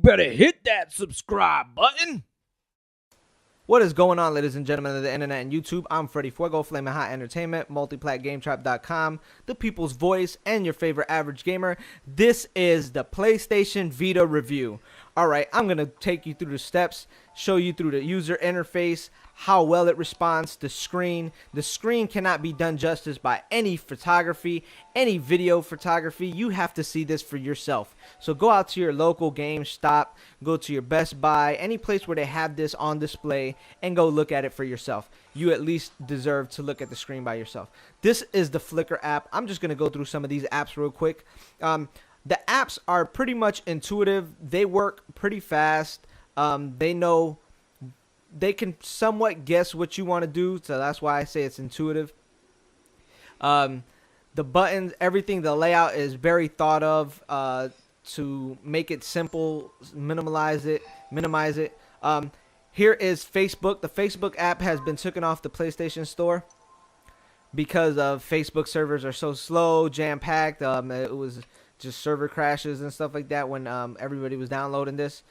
better hit that subscribe button. What is going on, ladies and gentlemen of the internet and YouTube? I'm Freddy Fuego, Flamin' Hot Entertainment, multiplatgametrap.com, the people's voice, and your favorite average gamer. This is the PlayStation Vita review. Alright, I'm going to take you through the steps, show you through the user interface, how well it responds, the screen. The screen cannot be done justice by any photography, any video photography. You have to see this for yourself. So go out to your local GameStop, go to your Best Buy, any place where they have this on display, and go look at it for yourself. You at least deserve to look at the screen by yourself. This is the Flickr app. I'm just going to go through some of these apps real quick. The apps are pretty much intuitive. They work pretty fast. They can somewhat guess what you want to do, so that's why I say it's intuitive. The buttons, everything, the layout is very thought of to make it simple, minimize it. Here is Facebook. The Facebook app has been taken off the PlayStation Store because of Facebook servers are so slow, jam-packed. It was just server crashes and stuff like that when everybody was downloading this.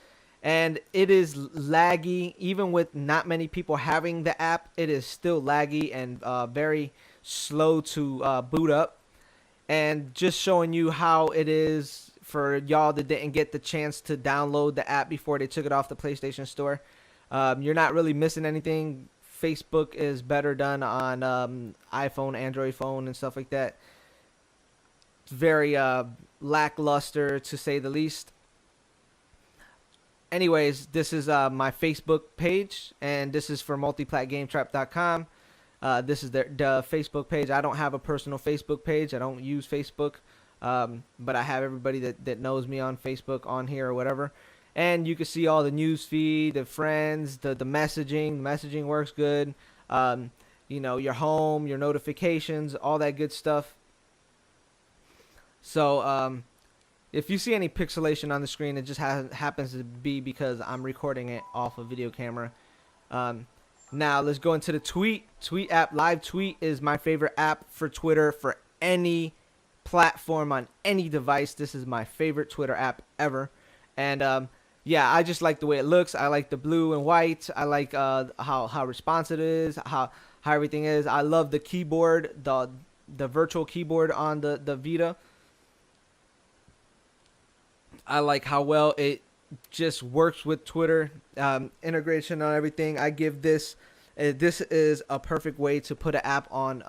And it is laggy. Even with not many people having the app, it is still laggy and very slow to boot up. And just showing you how it is for y'all that didn't get the chance to download the app before they took it off the PlayStation Store. You're not really missing anything. Facebook is better done on iPhone, Android phone, and stuff like that. It's very lackluster, to say the least. Anyways, this is my Facebook page, and this is for multiplatgametrap.com. This is the Facebook page. I don't have a personal Facebook page. I don't use Facebook, but I have everybody that knows me on Facebook on here or whatever. And you can see all the news feed, the friends, the messaging. The messaging works good. You know, your home, your notifications, all that good stuff. So, if you see any pixelation on the screen, it just happens to be because I'm recording it off a video camera. Now, let's go into the Tweet app. Live Tweet is my favorite app for Twitter for any platform on any device. This is my favorite Twitter app ever. And, yeah, I just like the way it looks. I like the blue and white. I like how responsive it is, how everything is. I love the keyboard, the virtual keyboard on the Vita. I like how well it just works with Twitter, integration on everything. I give this is a perfect way to put an app on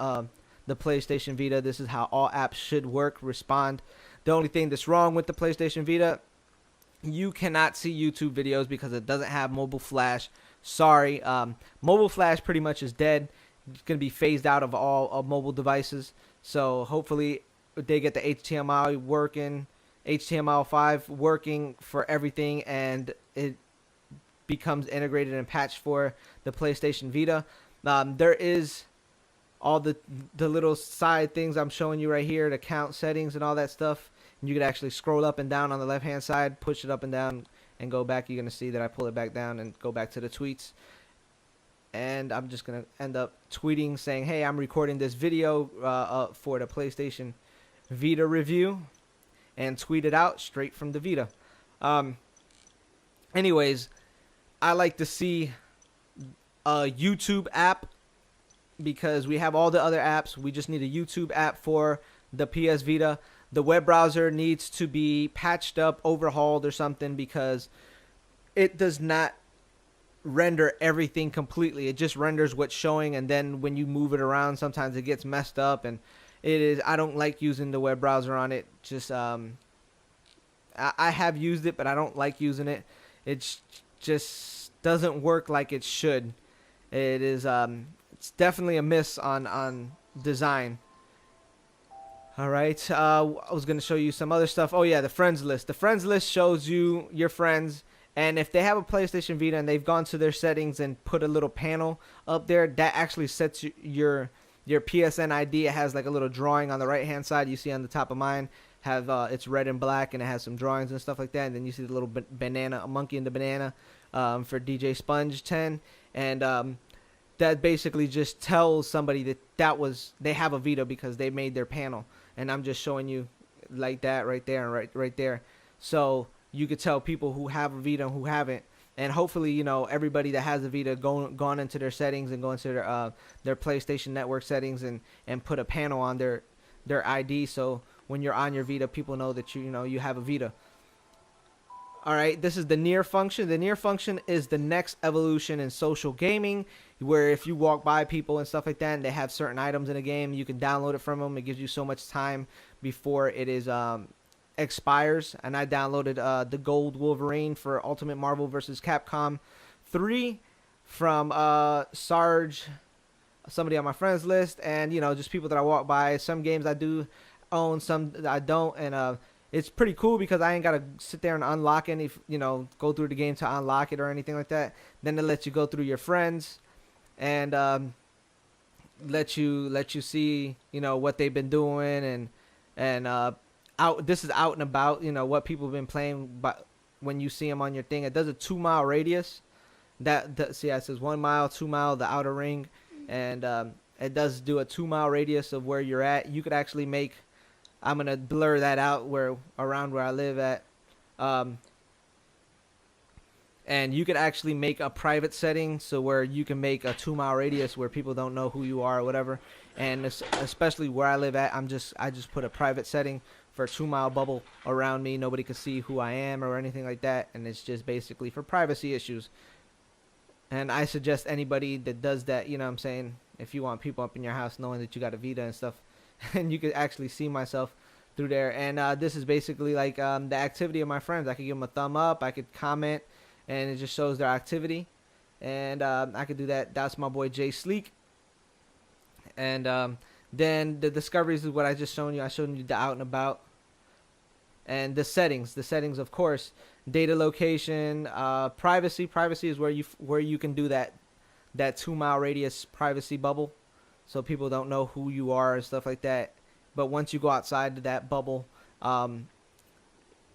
the PlayStation Vita. This is how all apps should work, respond. The only thing that's wrong with the PlayStation Vita, you cannot see YouTube videos because it doesn't have mobile flash. Sorry, mobile flash pretty much is dead. It's going to be phased out of all mobile devices. So hopefully they get the HTML working. HTML5 working for everything, and it becomes integrated and patched for the PlayStation Vita. There is all the little side things I'm showing you right here, the count settings and all that stuff. And you could actually scroll up and down on the left hand side, push it up and down, and go back. You're going to see that I pull it back down and go back to the tweets. And I'm just going to end up tweeting saying, hey, I'm recording this video for the PlayStation Vita review. And tweet it out straight from the Vita. Anyways, I like to see a YouTube app because we have all the other apps. We just need a YouTube app for the PS Vita. The web browser needs to be patched up, overhauled or something because it does not render everything completely. It just renders what's showing, and then when you move it around, sometimes it gets messed up. And I don't like using the web browser on it. Just I have used it, but I don't like using it. It just doesn't work like it should. It is it's definitely a miss on design. All right, I was gonna show you some other stuff. Oh yeah, the friends list. The friends list shows you your friends, and if they have a PlayStation Vita and they've gone to their settings and put a little panel up there, that actually sets your PSN ID. It has like a little drawing on the right hand side. You see on the top of mine have it's red and black, and it has some drawings and stuff like that. And then you see the little banana, a monkey in the banana, for DJ Sponge 10. And that basically just tells somebody that they have a Vita because they made their panel. And I'm just showing you like that right there and right there. So you could tell people who have a Vita and who haven't. And hopefully, you know, everybody that has a Vita gone into their settings and go into their PlayStation Network settings and put a panel on their ID, so when you're on your Vita, people know that you know you have a Vita. All right, this is the near function. The near function is the next evolution in social gaming, where if you walk by people and stuff like that, and they have certain items in a game, you can download it from them. It gives you so much time before it is expires. And I downloaded the Gold Wolverine for Ultimate Marvel vs. Capcom 3 from Sarge, somebody on my friends list, and you know, just people that I walk by. Some games I do own, some I don't, and it's pretty cool because I ain't gotta sit there and unlock any, you know, go through the game to unlock it or anything like that. Then they let you go through your friends and let you see, you know, what they've been doing, and out. This is out and about, you know, what people have been playing. But when you see them on your thing, it does a 2-mile radius. See, it says 1 mile, 2 mile, the outer ring, and it does do a 2-mile radius of where you're at. You could actually make. I'm gonna blur that out around where I live at, and you could actually make a private setting so where you can make a 2-mile radius where people don't know who you are or whatever. And especially where I live at, I just put a private setting for a 2-mile bubble around me. Nobody can see who I am or anything like that, and it's just basically for privacy issues. And I suggest anybody that does that, you know what I'm saying, if you want people up in your house knowing that you got a Vita and stuff, and you could actually see myself through there. And this is basically like the activity of my friends. I could give them a thumb up, I could comment, and it just shows their activity. And I could do that. That's my boy Jay Sleek. And then the discoveries is what I just shown you. I showed you the out and about. And the settings, of course, data location, privacy. Privacy is where you can do that 2-mile radius privacy bubble, so people don't know who you are and stuff like that. But once you go outside of that bubble,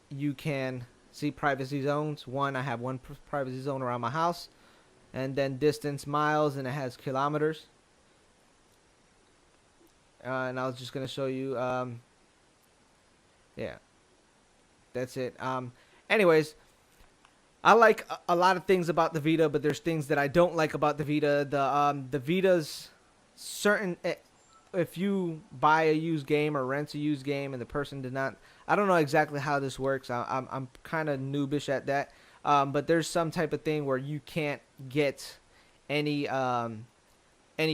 you can see privacy zones. I have one privacy zone around my house, and then distance miles, and it has kilometers. And I was just gonna show you. Yeah, that's it. Anyways, I like a lot of things about the Vita, but there's things that I don't like about the Vita. The Vita's certain, if you buy a used game or rent a used game and the person did not, I don't know exactly how this works. I'm kind of noobish at that. But there's some type of thing where you can't get any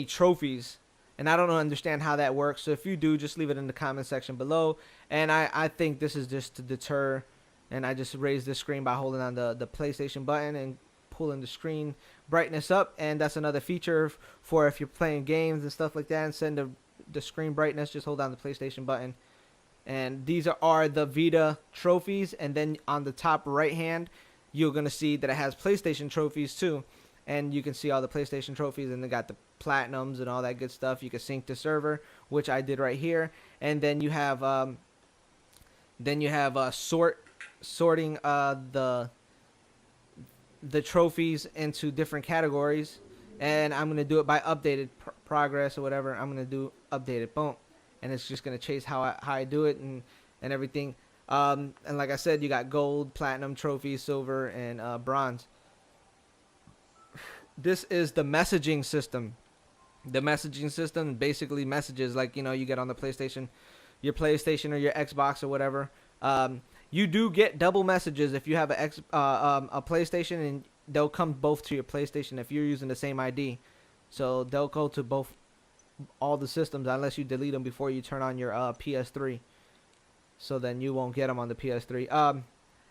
trophies, and I don't understand how that works. So if you do, just leave it in the comment section below. And I think this is just to deter. And I just raised the screen by holding on the PlayStation button and pulling the screen brightness up. And that's another feature for if you're playing games and stuff like that and send the screen brightness, just hold down the PlayStation button. And these are the Vita trophies. And then on the top right hand, you're going to see that it has PlayStation trophies too. And you can see all the PlayStation trophies, and they got the platinums and all that good stuff. You can sync to server, which I did right here. And then you have sorting the trophies into different categories. And I'm gonna do it by updated progress or whatever. I'm gonna do updated, boom, and it's just gonna chase how I do it and everything. And like I said, you got gold, platinum, trophy, silver, and bronze. This is the messaging system. The messaging system basically messages like, you know, you get on the PlayStation, your PlayStation or your Xbox or whatever. You do get double messages if you have a PlayStation, and they'll come both to your PlayStation if you're using the same ID. So they'll go to all the systems unless you delete them before you turn on your PS3. So then you won't get them on the PS3.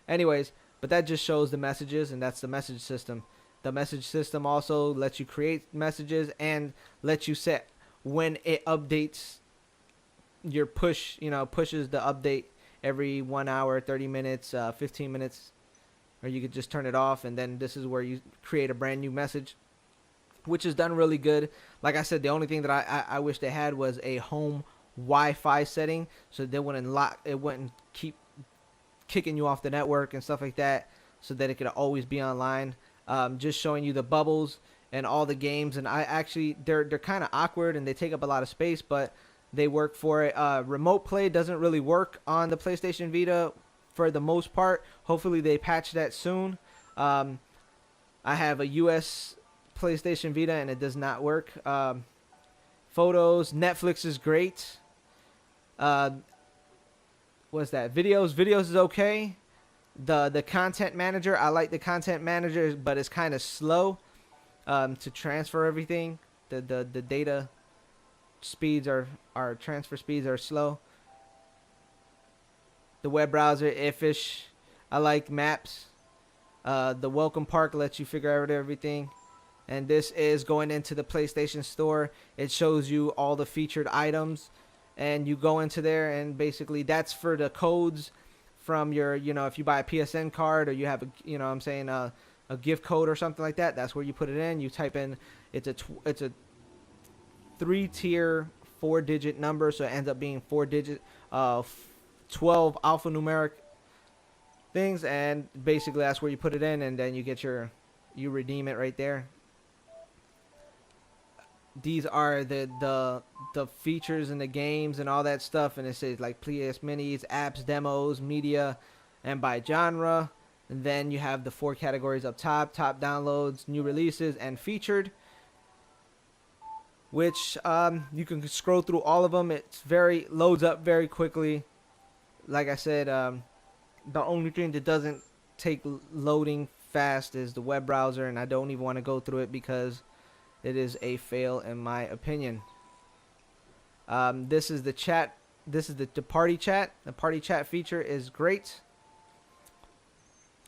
Anyways, but that just shows the messages, and that's the message system. The message system also lets you create messages and lets you set when it updates your push, you know, pushes the update every 1 hour, 30 minutes, 15 minutes, or you could just turn it off. And then this is where you create a brand new message, which is done really good. Like I said, the only thing that I wish they had was a home Wi-Fi setting, so they wouldn't keep kicking you off the network and stuff like that, so that it could always be online. Just showing you the bubbles and all the games, and they're kind of awkward and they take up a lot of space, but they work for it. Remote play doesn't really work on the PlayStation Vita for the most part. Hopefully they patch that soon. I have a US PlayStation Vita and it does not work. Photos, Netflix is great. What's that? Videos is okay. The content manager, I like the content manager, but it's kind of slow to transfer everything. The data speeds our transfer speeds are slow. The web browser iffish. I like maps. The welcome park lets you figure out everything. And this is going into the PlayStation Store. It shows you all the featured items, and you go into there, and basically that's for the codes from your, if you buy a PSN card, or you have a gift code or something like that. That's where you put it in. You type in, it's a 3-tier 4-digit number, so it ends up being 4-digit 12 alphanumeric things, and basically that's where you put it in, and then you redeem it right there. These are the features in the games and all that stuff, and it says like PS Minis, apps, demos, media, and by genre. And then you have the 4 categories up top: top downloads, new releases, and featured. Which you can scroll through all of them. It's loads up very quickly. Like I said, the only thing that doesn't take loading fast is the web browser, and I don't even want to go through it because it is a fail in my opinion. This is the chat. This is the party chat. The party chat feature is great.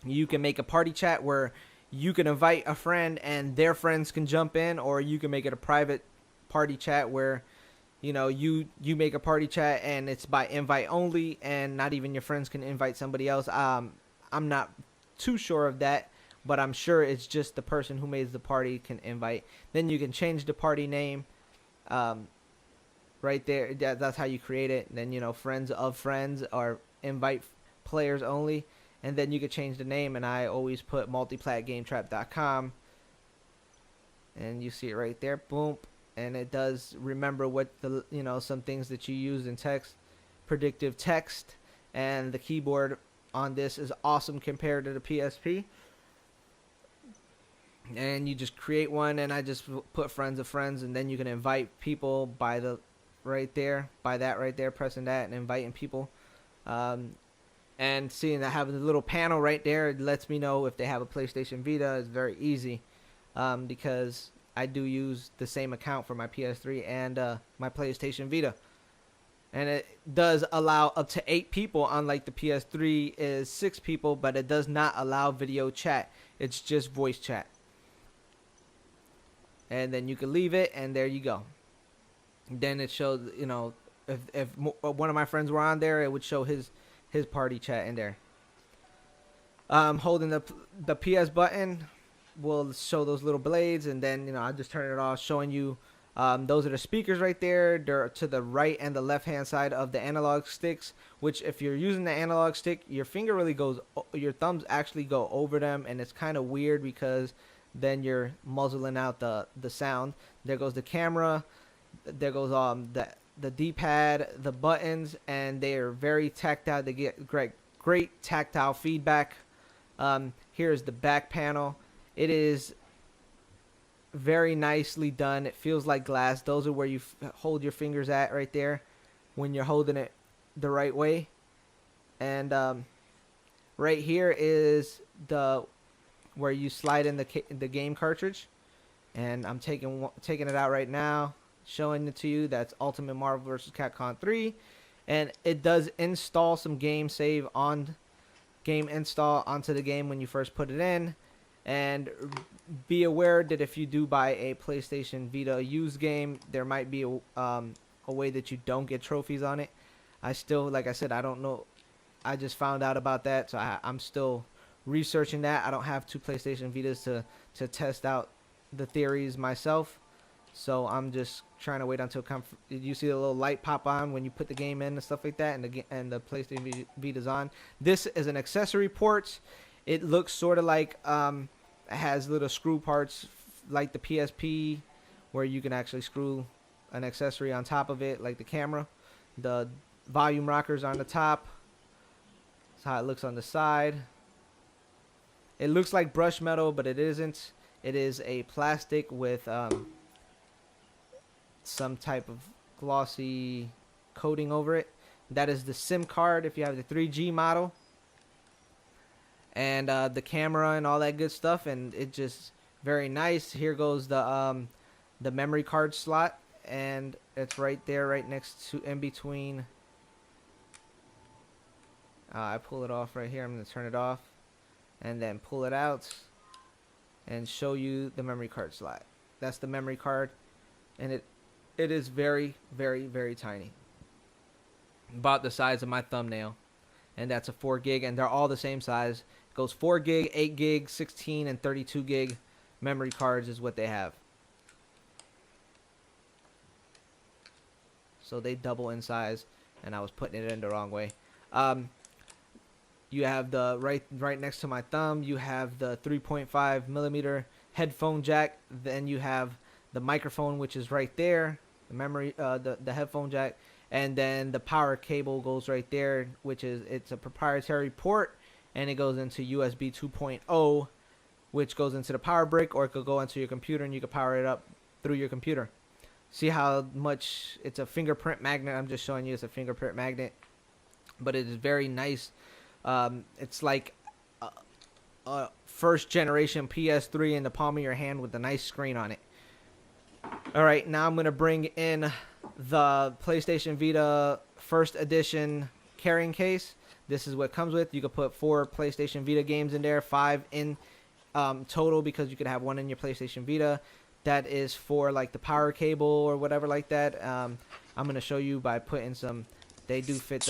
You can make a party chat where you can invite a friend and their friends can jump in, or you can make it a private party chat where you make a party chat and it's by invite only, and not even your friends can invite somebody else. I'm not too sure of that, but I'm sure it's just the person who made the party can invite. Then you can change the party name right there. That's how you create it. And then friends of friends, or invite players only, and then you can change the name, and I always put multiplatgametrap.com, and you see it right there. Boom. And it does remember what some things that you use in text, predictive text, and the keyboard on this is awesome compared to the PSP. And you just create one, and I just put friends of friends, and then you can invite people by that right there, pressing that and inviting people. And seeing that having the little panel right there, it lets me know if they have a PlayStation Vita. It's very easy because I do use the same account for my PS3 and my PlayStation Vita. And it does allow up to 8 people, unlike the PS3 is 6 people, but it does not allow video chat. It's just voice chat. And then you can leave it, and there you go. Then it shows, if one of my friends were on there, it would show his party chat in there. Holding the PS button will show those little blades, and then I just turn it off, showing you those are the speakers right there. They're to the right and the left hand side of the analog sticks, which if you're using the analog stick, your thumbs actually go over them, and it's kind of weird because then you're muzzling out the sound. There goes the camera, there goes the D-pad, the buttons, and they are very tactile. They get great tactile feedback. Here's the back panel. It is very nicely done. It feels like glass. Those are where you hold your fingers at right there when you're holding it the right way. And right here is where you slide in the game cartridge. And I'm taking it out right now, showing it to you. That's Ultimate Marvel vs. Capcom 3. And it does install some game install onto the game when you first put it in. And be aware that if you do buy a PlayStation Vita used game, there might be a way that you don't get trophies on it. Like I said, I don't know. I just found out about that, so I'm still researching that. I don't have 2 PlayStation Vitas to test out the theories myself. So I'm just trying to wait until you see the little light pop on when you put the game in and stuff like that, and the PlayStation Vita's on. This is an accessory port. It looks sort of like it has little screw parts like the PSP, where you can actually screw an accessory on top of it, like the camera. The volume rockers on the top. how it looks on the side. It looks like brushed metal, but it isn't. It is a plastic with some type of glossy coating over it. That is the SIM card if you have the 3G model. And the camera and all that good stuff. And it just very nice. Here goes the memory card slot. And it's right there, right next to, in between. I pull it off right here. I'm going to turn it off. And then pull it out and show you the memory card slot. That's the memory card, and it is very, very, very tiny, about the size of my thumbnail. And that's a 4 gig, and they're all the same size. It goes 4 gig, 8 gig, 16 and 32 gig memory cards is what they have. So they double in size, and I was putting it in the wrong way. You have the right next to my thumb, you have the 3.5 millimeter headphone jack. Then you have the microphone, which is right there, the memory, the headphone jack, and then the power cable goes right there, which is, it's a proprietary port, and it goes into USB 2.0, which goes into the power brick, or it could go into your computer and you can power it up through your computer. See how much it's a fingerprint magnet. I'm just showing you it's a fingerprint magnet, but it is very nice. It's like a first generation PS3 in the palm of your hand with a nice screen on it. Alright, now I'm going to bring in the PlayStation Vita first edition carrying case. This is what it comes with. You could put 4 PlayStation Vita games in there, 5 in total, because you could have 1 in your PlayStation Vita. That is for like the power cable or whatever like that. I'm going to show you by putting some, they do fit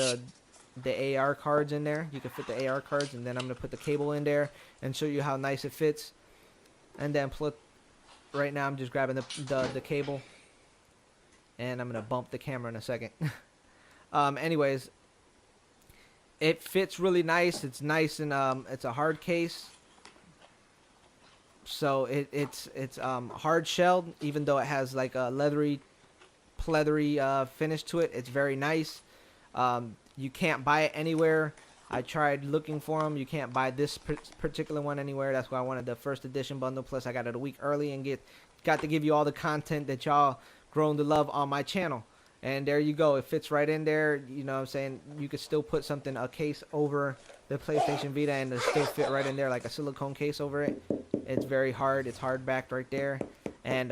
the AR cards in there. You can fit the AR cards, and then I'm going to put the cable in there and show you how nice it fits. And then right now I'm just grabbing the cable, and I'm going to bump the camera in a second. Anyways, it fits really nice. It's nice, and it's a hard case. So it's hard shelled, even though it has like a leathery, pleathery finish to it. It's very nice. You can't buy it anywhere. I tried looking for them. You can't buy this particular one anywhere. That's why I wanted the first edition bundle. Plus, I got it a week early and got to give you all the content that y'all grown to love on my channel. And there you go. It fits right in there. You know what I'm saying? You could still put something, a case over the PlayStation Vita, and it'll still fit right in there, like a silicone case over it. It's very hard. It's hard backed right there. And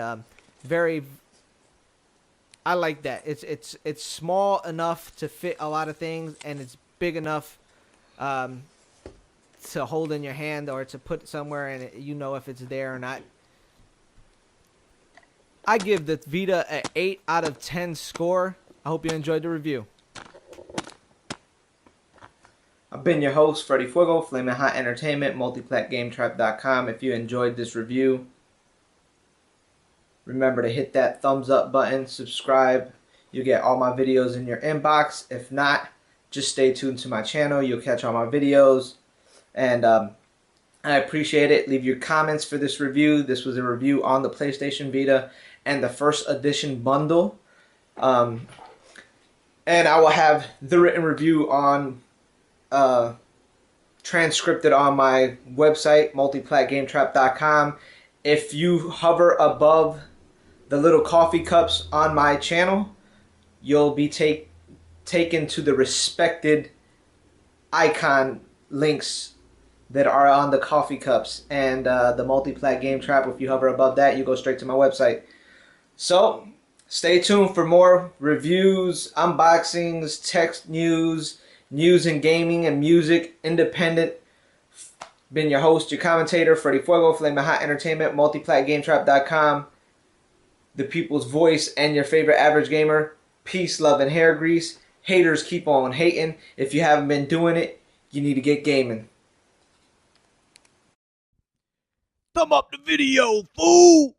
I like that. It's small enough to fit a lot of things, and it's big enough to hold in your hand or to put somewhere, and you know if it's there or not. I give the Vita an 8 out of 10 score. I hope you enjoyed the review. I've been your host, Freddy Fuego, Flamin' Hot Entertainment, multiplatgametrap.com. If you enjoyed this review, remember to hit that thumbs up button, subscribe. You get all my videos in your inbox. If not, just stay tuned to my channel. You'll catch all my videos. And I appreciate it. Leave your comments for this review. This was a review on the PlayStation Vita and the first edition bundle. And I will have the written review on transcripted on my website, multiplatgametrap.com. If you hover above the little coffee cups on my channel, you'll be taken to the respected icon links that are on the coffee cups, and the Multiplat Game Trap. If you hover above that, you go straight to my website. So stay tuned for more reviews, unboxings, tech news, news and gaming and music, independent. Been your host, your commentator, Freddy Fuego, Flamin' Hot Entertainment, multiplatgametrap.com, the people's voice, and your favorite average gamer. Peace, love, and hair grease. Haters, keep on hating. If you haven't been doing it, you need to get gaming. Thumb up the video, fool!